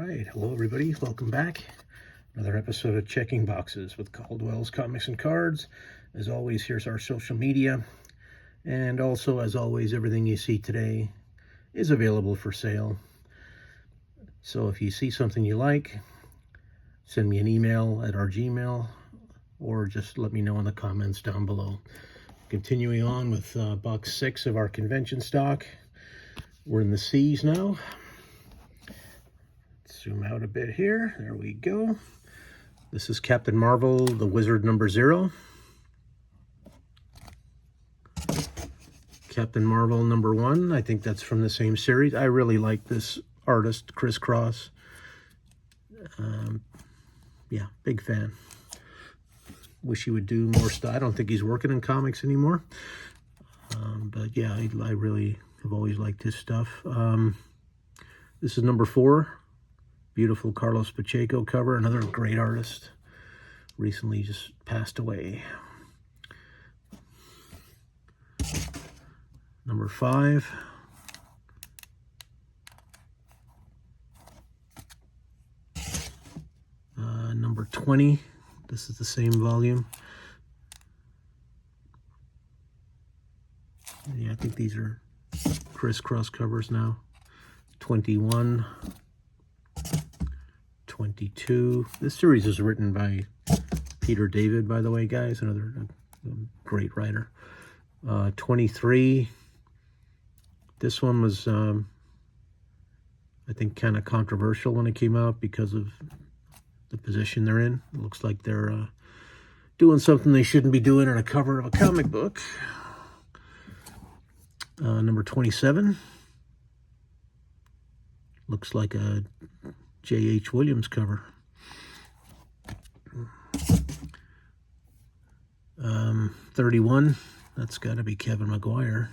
right, hello everybody, welcome back. Another episode of Checking Boxes with Caldwell's Comics and Cards. As always, here's our social media. And also, as always, everything you see today is available for sale. So if you see something you like, send me an email at our Gmail, or just let me know in the comments down below. Continuing on with box 6 of our convention stock. We're in the C's now. Zoom out a bit here. There we go. This is Captain Marvel, the Wizard #0. Captain Marvel #1. I think that's from the same series. I really like this artist, Chris Cross. Yeah, big fan. Wish he would do more stuff. I don't think he's working in comics anymore. But yeah, I really have always liked his stuff. This is #4. Beautiful Carlos Pacheco cover, another great artist. Recently just passed away. #5. #20. This is the same volume. Yeah, I think these are crisscross covers now. 21. 22. This series is written by Peter David, by the way, guys. Another great writer. 23. This one was, I think, kind of controversial when it came out because of the position they're in. It looks like they're doing something they shouldn't be doing on a cover of a comic book. #27. Looks like a J.H. Williams cover. 31. That's got to be Kevin Maguire.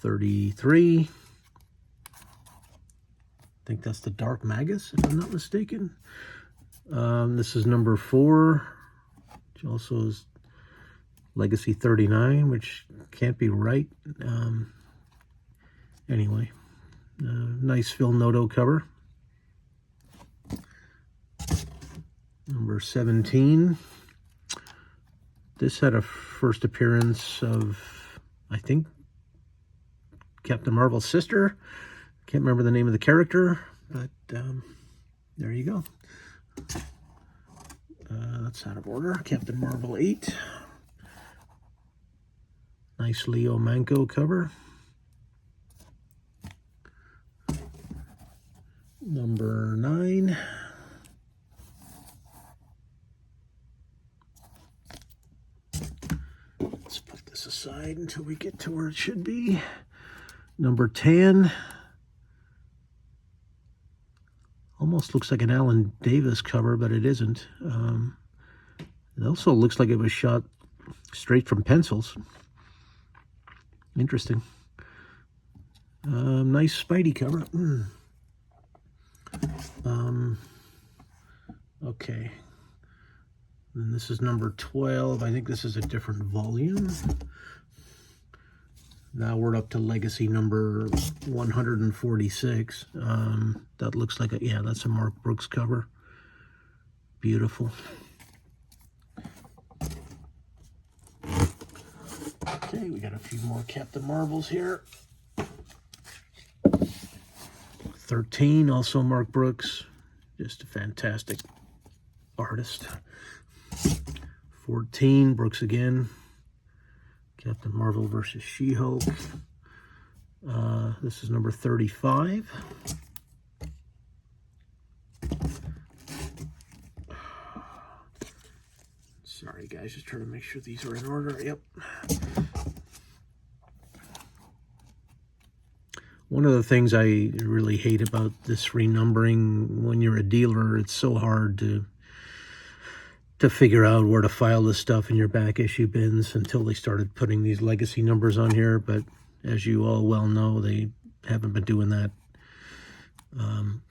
33. I think that's the Dark Magus, if I'm not mistaken. This is #4, which also is Legacy 39, which can't be right. Anyway, nice Phil Noto cover. #17. This had a first appearance of, I think, Captain Marvel's sister. Can't remember the name of the character, but there you go. That's out of order. Captain Marvel 8. Nice Leo Manco cover. #9. Let's put this aside until we get to where it should be. #10. Almost looks like an Alan Davis cover, but it isn't. It also looks like it was shot straight from pencils. Interesting. Nice Spidey cover. Okay. And this is #12. I think this is a different volume. Now we're up to Legacy number 146. That looks like yeah, that's a Mark Brooks cover. Beautiful. Okay, we got a few more Captain Marvels here. 13, also Mark Brooks. Just a fantastic artist. 14, Brooks again. Captain Marvel versus She-Hulk. This is #35. Sorry, guys, just trying to make sure these are in order. Yep. One of the things I really hate about this renumbering, when you're a dealer, it's so hard to figure out where to file this stuff in your back issue bins until they started putting these legacy numbers on here. But as you all well know, they haven't been doing that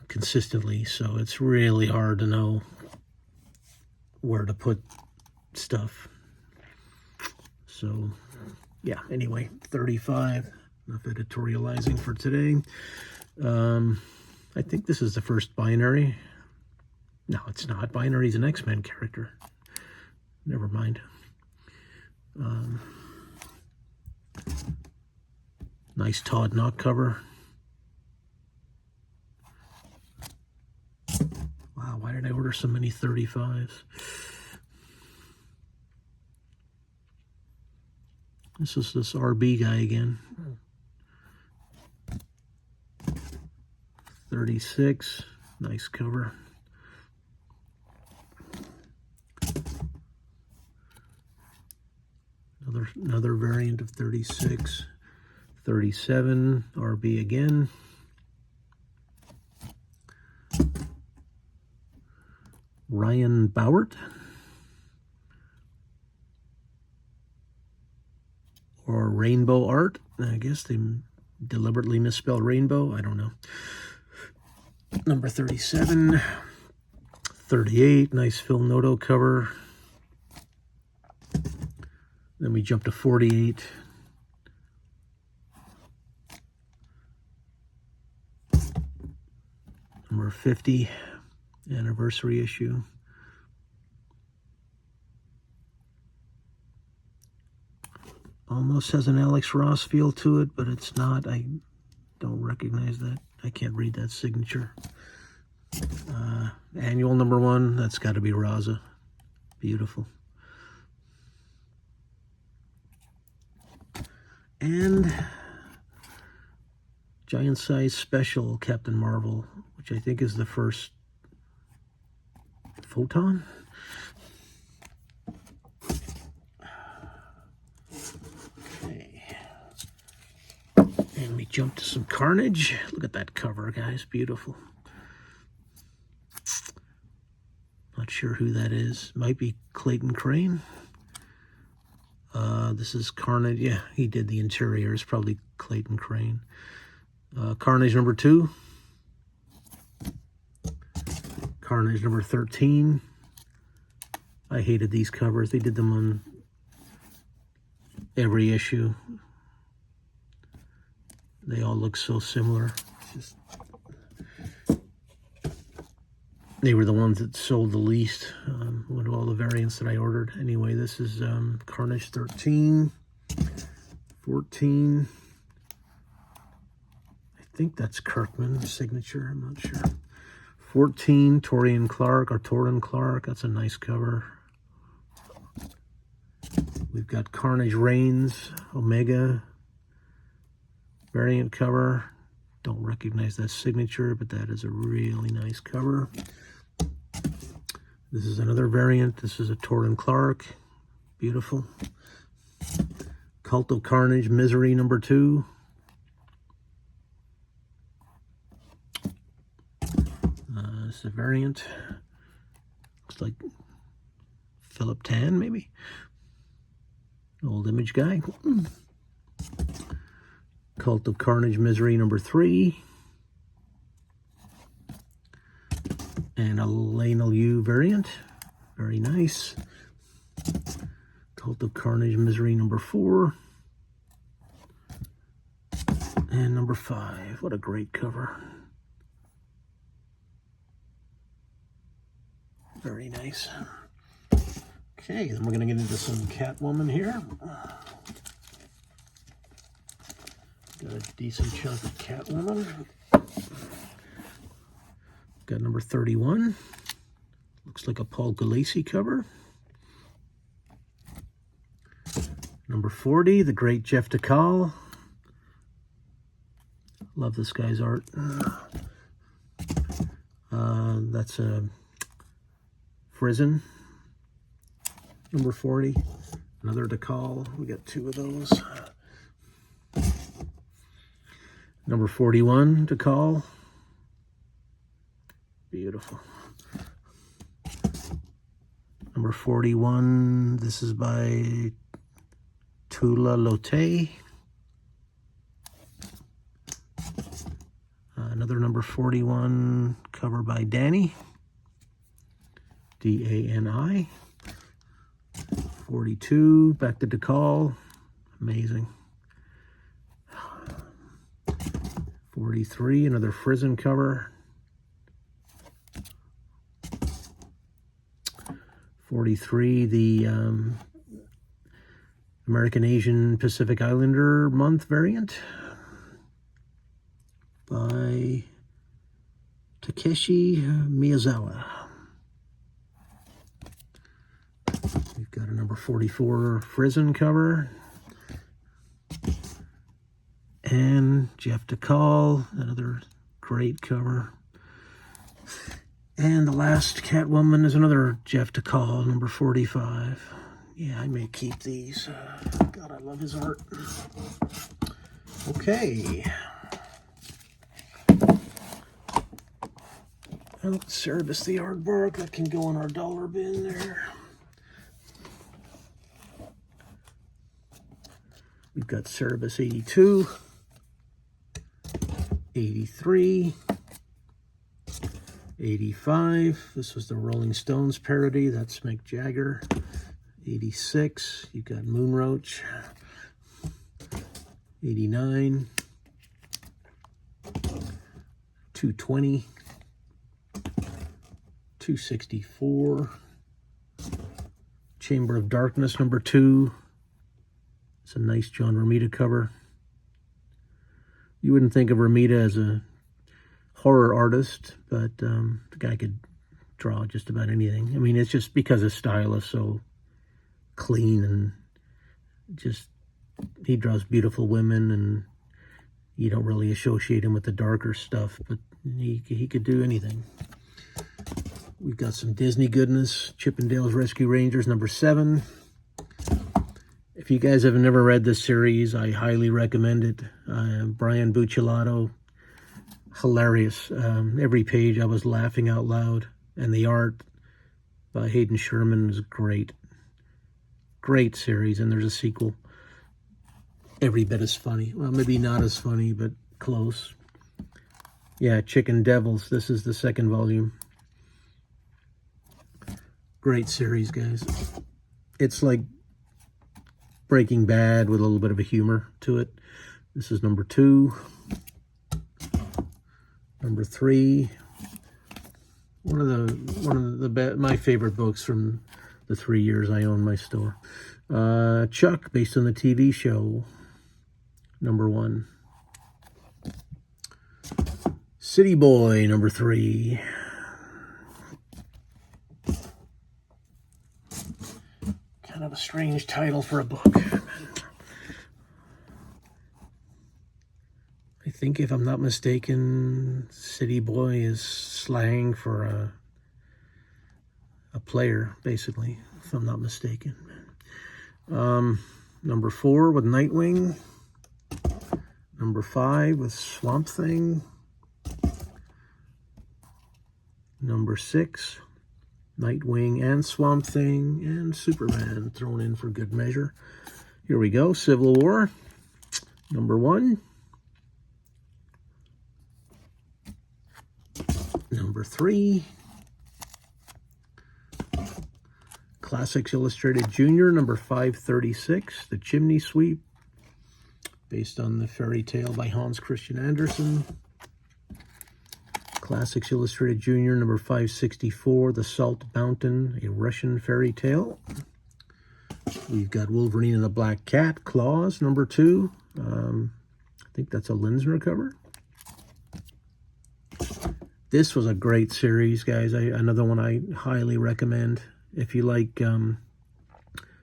consistently. So it's really hard to know where to put stuff. So yeah, anyway, 35. Enough editorializing for today. I think this is the first Binary. No, it's not. Binary's an X-Men character. Never mind. Nice Todd Knock cover. Wow, why did I order so many 35s? This is this RB guy again. 36, nice cover. Another variant of 36. 37, RB again. Ryan Bowert. Or Rainbow Art. I guess they deliberately misspelled rainbow. I don't know. Number 37. 38, nice Phil Noto cover. Then we jump to 48. Number 50, anniversary issue. Almost has an Alex Ross feel to it, but it's not. I don't recognize that. I can't read that signature. Annual number 1, that's got to be Raza. Beautiful. And giant size special Captain Marvel, which I think is the first Photon. Okay. And we jump to some Carnage. Look at that cover, guys. Beautiful. Not sure who that is. Might be Clayton Crane. This is Carnage. Yeah, he did the interior. It's probably Clayton Crane. Carnage number 2. Carnage number 13. I hated these covers. They did them on every issue. They all look so similar. They were the ones that sold the least out of all the variants that I ordered. Anyway, this is Carnage 13, 14. I think that's Kirkman's signature. I'm not sure. 14, Torian Clark, or Torin Clark. That's a nice cover. We've got Carnage Reigns, Omega variant cover. Don't recognize that signature, but that is a really nice cover. This is another variant. This is a Torin Clark. Beautiful. Cult of Carnage, Misery number 2. This is a variant. Looks like Philip Tan, maybe. Old Image guy. Cult of Carnage, Misery number 3. And a Lionel Yu variant. Very nice. Cult of Carnage, Misery number 4. And number 5. What a great cover. Very nice. Okay, then we're going to get into some Catwoman here. Got a decent chunk of Catwoman. Got number 31. Looks like a Paul Gulacy cover. Number 40, the great Jeff DeCall. Love this guy's art. That's a Frizzen. Number 40. Another DeCall. We got 2 of those. Number 41, DeCall. Beautiful. Number 41, this is by Tula Lotte. Another number 41 cover by Danny. D-A-N-I. 42, back to DeCall. Amazing. 43, another Friesen cover. 43, the American Asian Pacific Islander month variant by Takeshi Miyazawa. We've got a number 44 Friesen cover. And Jeff DeCall, another great cover. And the last Catwoman is another Jeff DeCall, number 45. Yeah, I may keep these. God, I love his art. Okay. Well, Cerebus the Aardvark, that can go in our dollar bin there. We've got Cerebus 82, 83, 85. This was the Rolling Stones parody. That's Mick Jagger. 86. You've got Moonroach. 89. 220. 264. Chamber of Darkness, number 2. It's a nice John Romita cover. You wouldn't think of Romita as a horror artist, but the guy could draw just about anything. I mean, it's just because his style is so clean and just, he draws beautiful women, and you don't really associate him with the darker stuff, but he could do anything. We've got some Disney goodness. Chippendales Rescue Rangers, number 7. If you guys have never read this series, I highly recommend it. Brian Buccellato, hilarious. Every page I was laughing out loud. And the art by Hayden Sherman is great. Great series, and there's a sequel. Every bit as funny. Well, maybe not as funny, but close. Yeah, Chicken Devils. This is the 2nd volume. Great series, guys. It's like Breaking Bad with a little bit of a humor to it. This is number 2. Number 3. One of the my favorite books from the 3 years I owned my store. Chuck, based on the TV show. Number 1. City Boy, number 3. Kind of a strange title for a book. I think, if I'm not mistaken, City Boy is slang for a player, basically, if I'm not mistaken. Number 4 with Nightwing. Number 5 with Swamp Thing. Number 6, Nightwing and Swamp Thing, and Superman thrown in for good measure. Here we go, Civil War, number 1. Number 3, Classics Illustrated Junior, number 536, The Chimney Sweep, based on the fairy tale by Hans Christian Andersen. Classics Illustrated Junior, number 564, The Salt Mountain, a Russian fairy tale. We've got Wolverine and the Black Cat, Claws, number 2. I think that's a Linsner cover. This was a great series, guys. Another one I highly recommend. If you like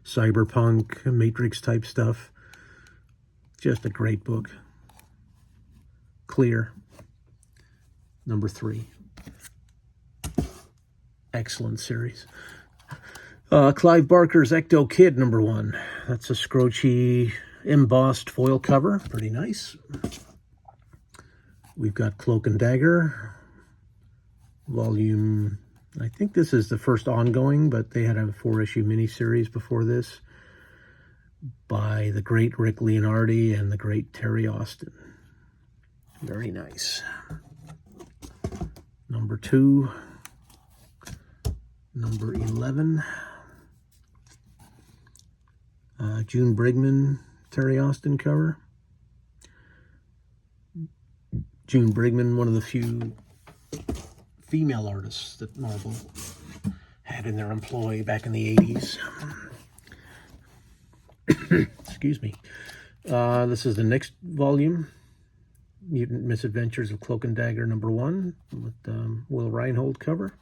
cyberpunk, Matrix type stuff, just a great book. Clear, number 3. Excellent series. Clive Barker's Ecto Kid, number 1. That's a scroochy, embossed foil cover. Pretty nice. We've got Cloak and Dagger, volume, I think this is the first ongoing, but they had a 4-issue miniseries before this by the great Rick Leonardi and the great Terry Austin. Very nice. Number 2, number 11, June Brigman, Terry Austin cover. June Brigman, one of the few female artists that Marvel had in their employ back in the 80s. Excuse me. This is the next volume, Mutant Misadventures of Cloak and Dagger #1, with Will Reinhold cover.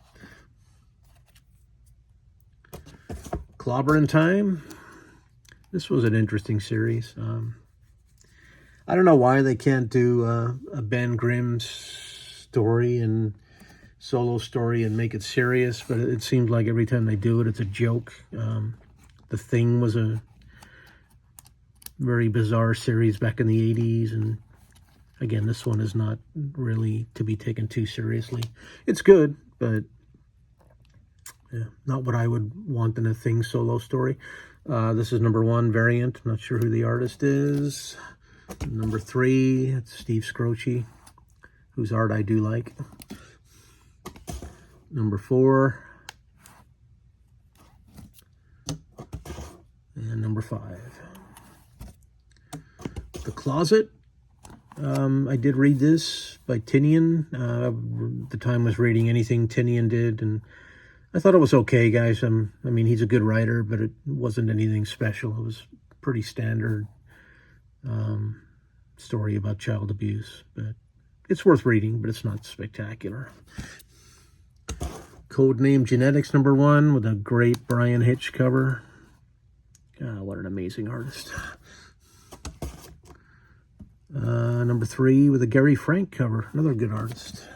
Clobber in Time. This was an interesting series. I don't know why they can't do a Ben Grimm story and solo story and make it serious, but it seems like every time they do it, it's a joke. The Thing was a very bizarre series back in the 80s, and again, this one is not really to be taken too seriously. It's good, but yeah, not what I would want in a Thing solo story. This is #1 variant. I'm not sure who the artist is. #3, it's Steve Scroce, whose art I do like. #4. And #5. The Closet. I did read this by Tinian. At the time I was reading anything Tinian did, and I thought it was okay, guys. I mean, he's a good writer, but it wasn't anything special. It was pretty standard story about child abuse, but it's worth reading, but it's not spectacular. Codename Genetics #1 with a great Brian Hitch cover. What an amazing artist. #3 with a Gary Frank cover, another good artist.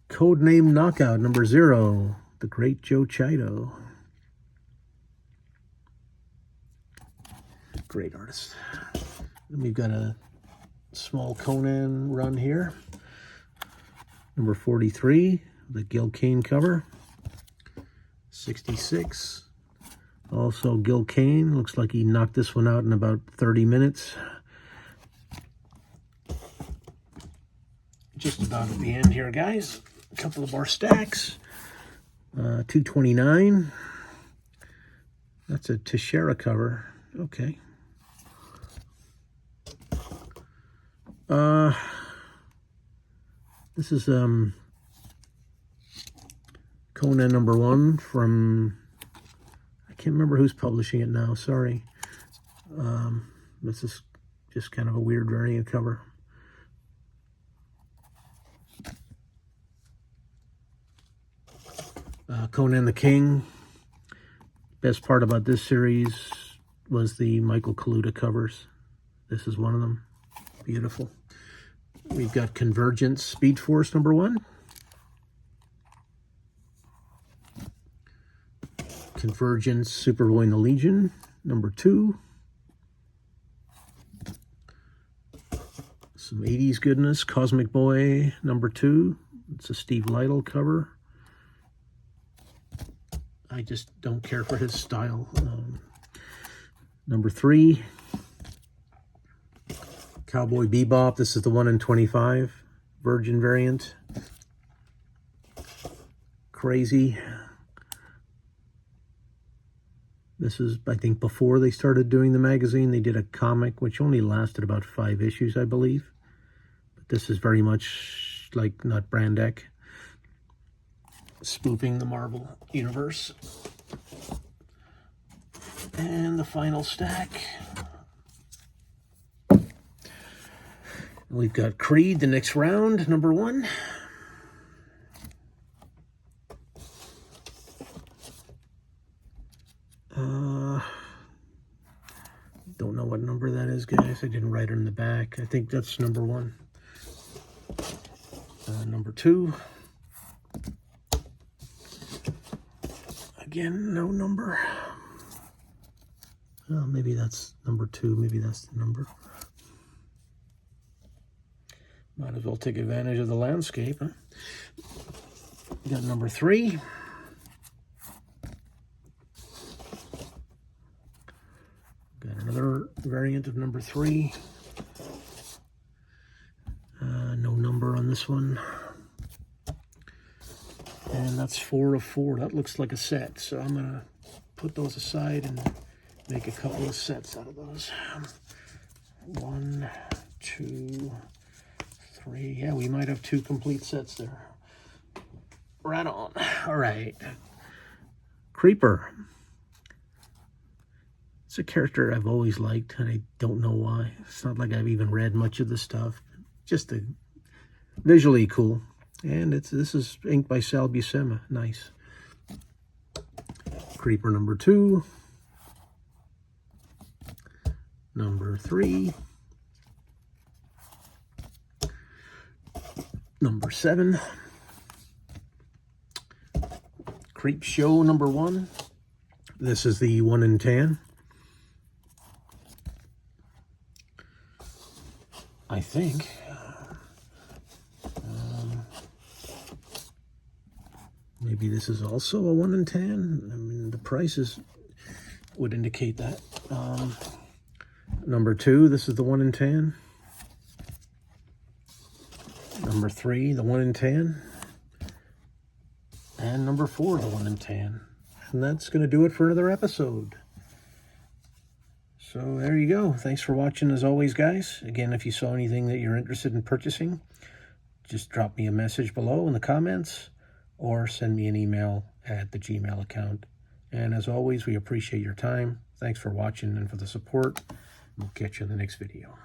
Codename Knockout #0, the great Joe Chido. Great artist. Then we've got a small Conan run here. #43, the Gil Kane cover. 66. Also Gil Kane, looks like he knocked this one out in about 30 minutes. Just about at the end here, guys. A couple of more stacks. 229. That's a Teixeira cover. Okay. This is Conan #1 from, I can't remember who's publishing it now, sorry. This is just kind of a weird variant cover. Conan the King. Best part about this series was the Michael Kaluta covers. This is one of them. Beautiful. We've got Convergence Speed Force #1. Convergence Superboy and the Legion #2. Some 80s goodness. Cosmic Boy #2. It's a Steve Lytle cover. I just don't care for his style. #3. Cowboy Bebop. This is the 1 in 25 Virgin variant. Crazy. This is, I think, before they started doing the magazine. They did a comic which only lasted about 5 issues, I believe. But this is very much like Nut Brandeck, spoofing the Marvel Universe. And the final stack. We've got Creed, the next round, #1. Don't know what number that is, guys. I didn't write it in the back. I think that's #1. #2. Again, no number. Oh, maybe that's #2. Maybe that's the number. Might as well take advantage of the landscape, huh? We got #3. Got another variant of #3. No number on this one. And that's 4 of 4. That looks like a set. So I'm going to put those aside and make a couple of sets out of those. 1, 2, 3. Yeah, we might have 2 complete sets there. Right on. All right. Creeper. It's a character I've always liked, and I don't know why. It's not like I've even read much of the stuff. Just visually cool. And this is inked by Sal Buscema. Nice. Creeper number 2. Number 3. Number 7. Creep Show number 1. This is the 1 in 10. I think. Maybe this is also a 1 in 10. I mean, the prices would indicate that. Number 2, this is the 1 in 10. Number 3, the 1 in 10. And number 4, the 1 in 10. And that's going to do it for another episode. So there you go. Thanks for watching as always, guys. Again, if you saw anything that you're interested in purchasing, just drop me a message below in the comments or send me an email at the Gmail account. And as always, we appreciate your time. Thanks for watching and for the support. We'll catch you in the next video.